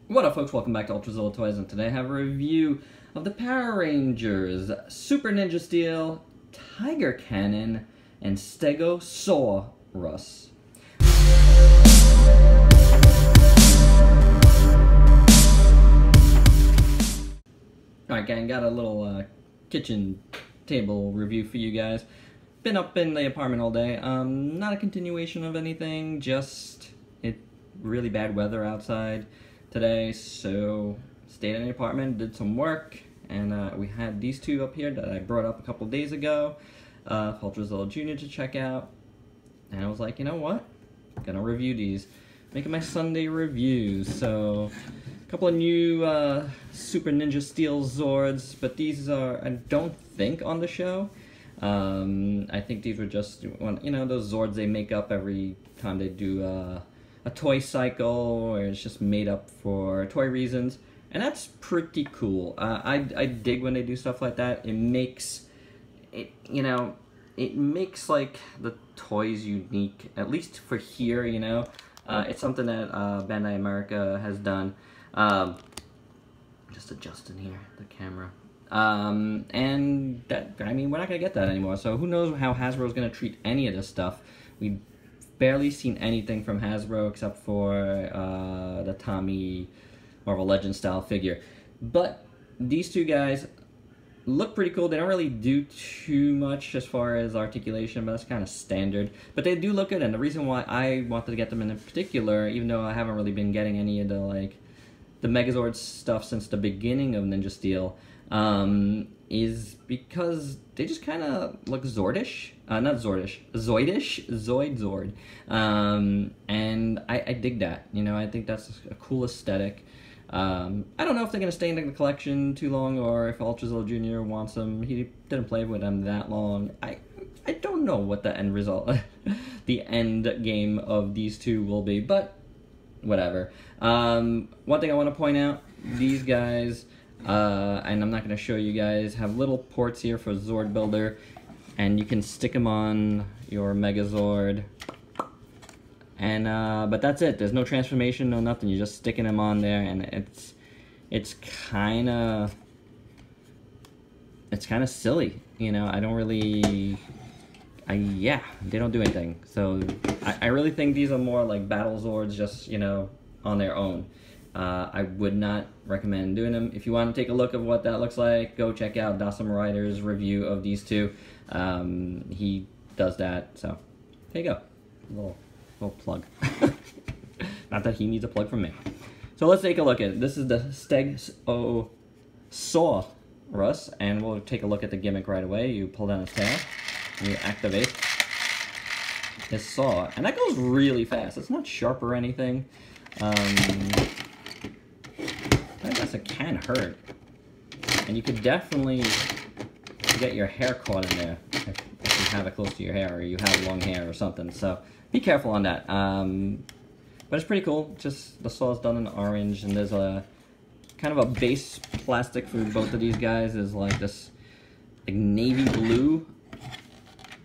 What up, folks? Welcome back to Ultrazilla Toys, and today I have a review of the Power Rangers Super Ninja Steel, Tigercannon, and Stegosawrus. Alright, gang, got a little kitchen table review for you guys. Been up in the apartment all day. Not a continuation of anything, just really bad weather outside today, so stayed in the apartment, did some work, and we had these two up here that I brought up a couple days ago, Ultrazilla Jr. to check out, and I was like, you know what, I'm gonna review these, making my Sunday reviews. So a couple of new Super Ninja Steel Zords, but these are, I don't think, on the show. I think these were just, you know, those Zords they make up every time they do a toy cycle, or it's just made up for toy reasons, and that's pretty cool. I dig when they do stuff like that. It makes it, you know, it makes like the toys unique, at least for here, you know. It's something that Bandai America has done. Just adjusting here the camera, and that, I mean, we're not gonna get that anymore, so who knows how Hasbro's gonna treat any of this stuff. We barely seen anything from Hasbro except for the Tommy Marvel Legends style figure. But these two guys look pretty cool. They don't really do too much as far as articulation, but that's kind of standard. But they do look good, and the reason why I wanted to get them in particular, even though I haven't really been getting any of the Megazord stuff since the beginning of Ninja Steel, is because they just kind of look Zordish. Not Zordish, Zoidish, Zord. And I dig that. You know, I think that's a cool aesthetic. I don't know if they're going to stay in the collection too long, or if Ultrazilla Jr. wants them. He didn't play with them that long. I don't know what the end result, the end game of these two will be, but whatever. One thing I want to point out, these guys, and I'm not going to show you guys, have little ports here for Zord Builder, and you can stick them on your Megazord, and but that's it. There's no transformation, no nothing. You're just sticking them on there, and it's kind of silly, you know. I don't really, yeah, they don't do anything. So I really think these are more like Battle Zords, just, you know, on their own. I would not recommend doing them. If you want to take a look at what that looks like, go check out Dawson Ryder's review of these two. He does that, so there you go. Little plug. Not that he needs a plug from me. So let's take a look at it. This is the Stegosawrus, and we'll take a look at the gimmick right away. You pull down his tail, and you activate his saw, and that goes really fast. It's not sharp or anything. I guess it can hurt, and you could definitely get your hair caught in there if you have it close to your hair, or you have long hair or something, so be careful on that. But it's pretty cool. Just the saw is done in orange, and there's a kind of a base plastic for both of these guys is like this navy blue,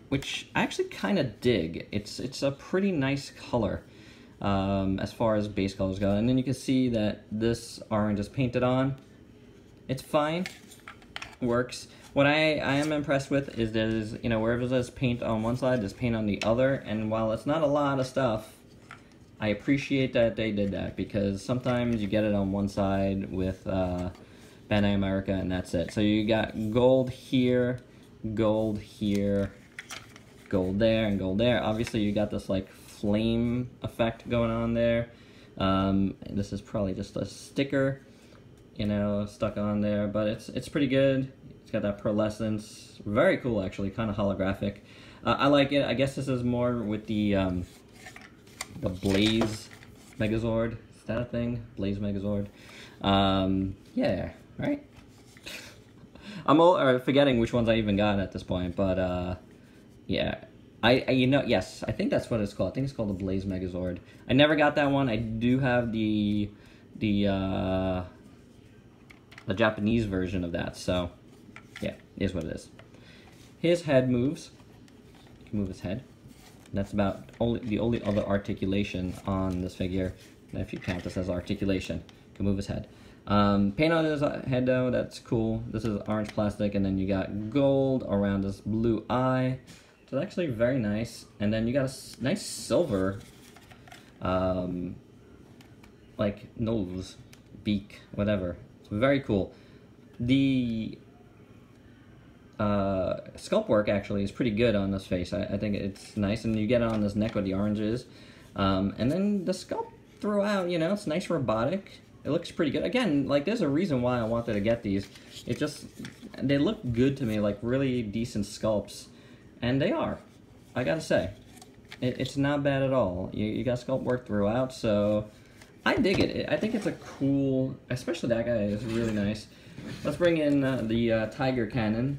which I actually kind of dig. It's a pretty nice color as far as base colors go, and then you can see that this orange is painted on. It's fine, works. What I am impressed with is there's, you know, wherever there's paint on one side, there's paint on the other, and while it's not a lot of stuff, I appreciate that they did that, because sometimes you get it on one side with Bandai America, and that's it. So you got gold here, gold here, gold there, and gold there. Obviously you got this like flame effect going on there. This is probably just a sticker, you know, stuck on there, but it's pretty good. It's got that pearlescence. Very cool, actually, kind of holographic. I like it. I guess this is more with the Blaze Megazord. Is that a thing? Blaze Megazord. Yeah, right? I'm forgetting which ones I even got at this point, but yeah. You know, yes, I think that's what it's called. I think it's called the Blaze Megazord. I never got that one. I do have the Japanese version of that, so yeah, it is what it is. His head moves. You can move his head. That's about the only other articulation on this figure. if you count this as articulation. You can move his head. Paint on his head though, that's cool. This is orange plastic, and then you got gold around this blue eye. So it's actually very nice. And then you got a nice silver, like nose, beak, whatever. It's very cool. The sculpt work actually is pretty good on this face. I think it's nice, and you get it on this neck with the oranges. And then the sculpt throughout, you know, it's nice robotic. It looks pretty good. Again, like, there's a reason why I wanted to get these. It just, they look good to me, like really decent sculpts. And they are, I gotta say. It's not bad at all. You got sculpt work throughout, so I dig it. I think it's a cool, especially that guy is really nice. Let's bring in the Tigercannon.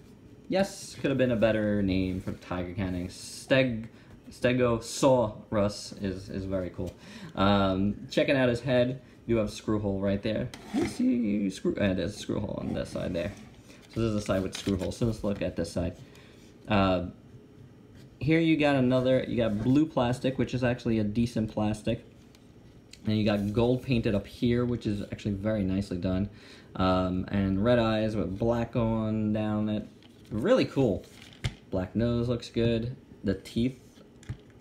Yes, could have been a better name for Tigercannon. Stegosawrus is very cool. Checking out his head, you have a screw hole right there. You see, there's a screw hole on this side there. So this is the side with screw holes. So let's look at this side. Here you got blue plastic, which is actually a decent plastic. And you got gold painted up here, which is actually very nicely done. And red eyes with black going down it. Really cool. Black nose looks good. The teeth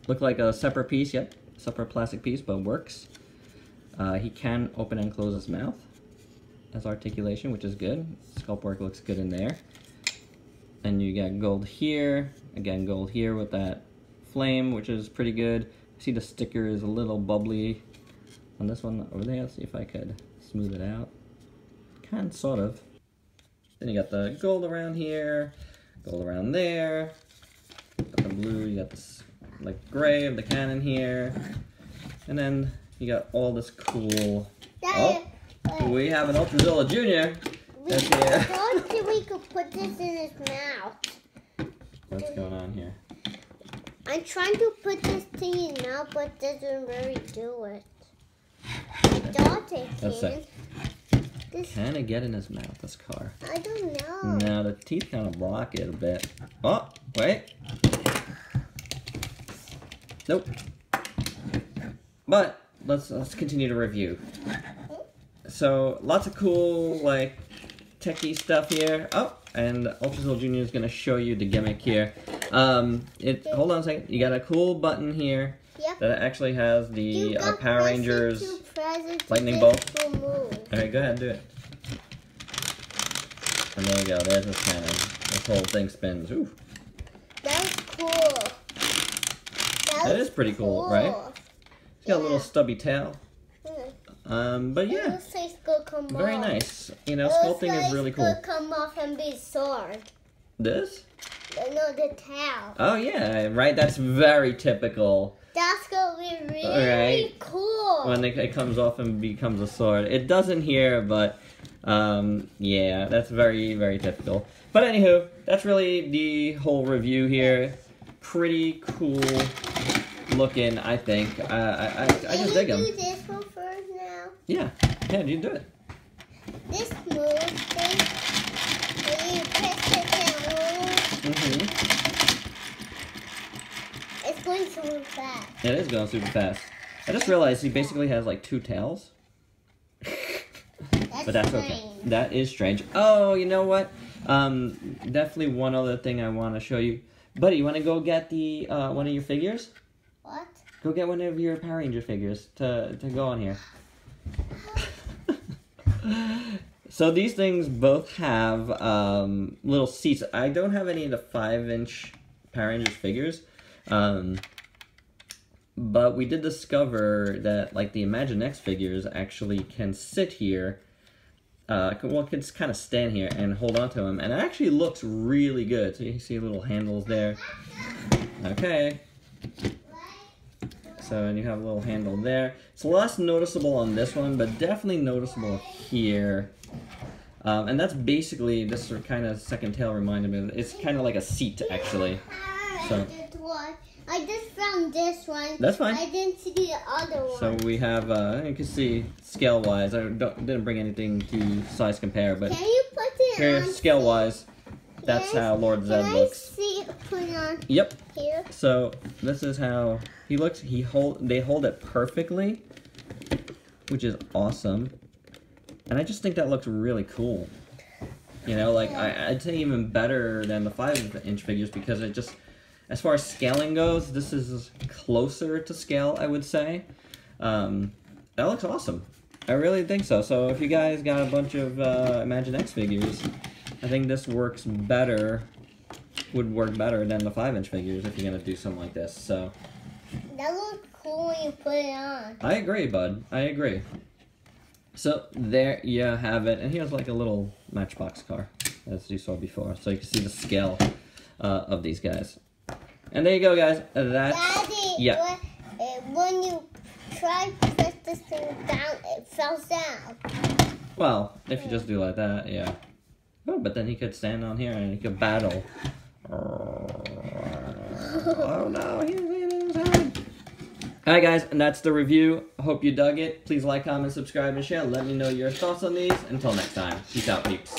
look like a separate piece, yep. Separate plastic piece, but works. He can open and close his mouth as articulation, which is good. Sculpt work looks good in there. And you got gold here. Again, gold here with that flame, which is pretty good. See the sticker is a little bubbly on this one over there. Let's see if I could smooth it out. Kind of, sort of. Then you got the gold around here, gold around there. Got the blue, you got this like gray of the cannon here. And then you got all this cool... Oh, we have an Ultrazilla Jr. that's here. I thought we could put this in his mouth. What's going on here? I'm trying to put this thing in now, but it doesn't really do it. I thought it can. Can it get in his mouth, this car? I don't know. No, the teeth kind of block it a bit. Oh, wait. Nope. But let's continue to review. So lots of cool like techie stuff here. Oh, and Ultrazilla Jr. is gonna show you the gimmick here. Hold on a second. You got a cool button here. Yep. That actually has the Power Rangers lightning bolt. Alright, go ahead and do it. And there you go, there's this cannon. This whole thing spins. Ooh. That's cool. That is pretty cool, right? It's got a little stubby tail. But yeah. It looks like it's gonna come very off. nice. You know, sculpting is really cool. It's gonna come off and be sword. This? No, the tail. Oh yeah, right, that's very typical. That's gonna be really cool. When it comes off and becomes a sword. It doesn't here, but yeah, that's very, very typical. But anywho, that's really the whole review here. Pretty cool looking, I think. I just dig them. Can you do this one first now? Yeah, you do it. This move thing, when you press it down, it's going super fast. It is going super fast. I just realized he basically has like 2 tails. But that's okay. That is strange. Oh, you know what? Definitely one other thing I want to show you. Buddy, you want to go get the one of your figures? What? Go get one of your Power Ranger figures to go on here. So these things both have little seats. I don't have any of the 5-inch Power Rangers figures. But we did discover that like the Imaginext figures actually can sit here. Well, can kind of stand here and hold on to them, and it actually looks really good. So you see little handles there. Okay. So, and you have a little handle there. It's less noticeable on this one, but definitely noticeable here. And that's basically, this kind of second tail reminded me, it's kind of like a seat, actually. So, I just found this one. That's fine. I didn't see the other one. So we have, you can see scale-wise, I didn't bring anything to size compare, but can you put it here, on scale-wise, that's how Lord Zed looks. Can I see it put on Yep. here? So this is how he looks. They hold it perfectly. which is awesome. And I just think that looks really cool. You know, like, I'd say even better than the 5-inch figures because it just, as far as scaling goes, this is closer to scale, I would say. That looks awesome. I really think so. So if you guys got a bunch of Imagine-X figures, I think this works better, would work better than the 5-inch figures if you're going to do something like this. So that looks cool when you put it on. I agree, bud. I agree. So there you have it. And here's like a little Matchbox car, as you saw before. So you can see the scale of these guys. And there you go, guys. That's... Daddy, yeah. When you try to press this thing down, it fell down. Well, if you just do like that, yeah. Oh, but then he could stand on here and he could battle. Oh no, he's in his head. Alright guys, and that's the review. Hope you dug it. Please like, comment, subscribe, and share. Let me know your thoughts on these. Until next time, peace out, peeps.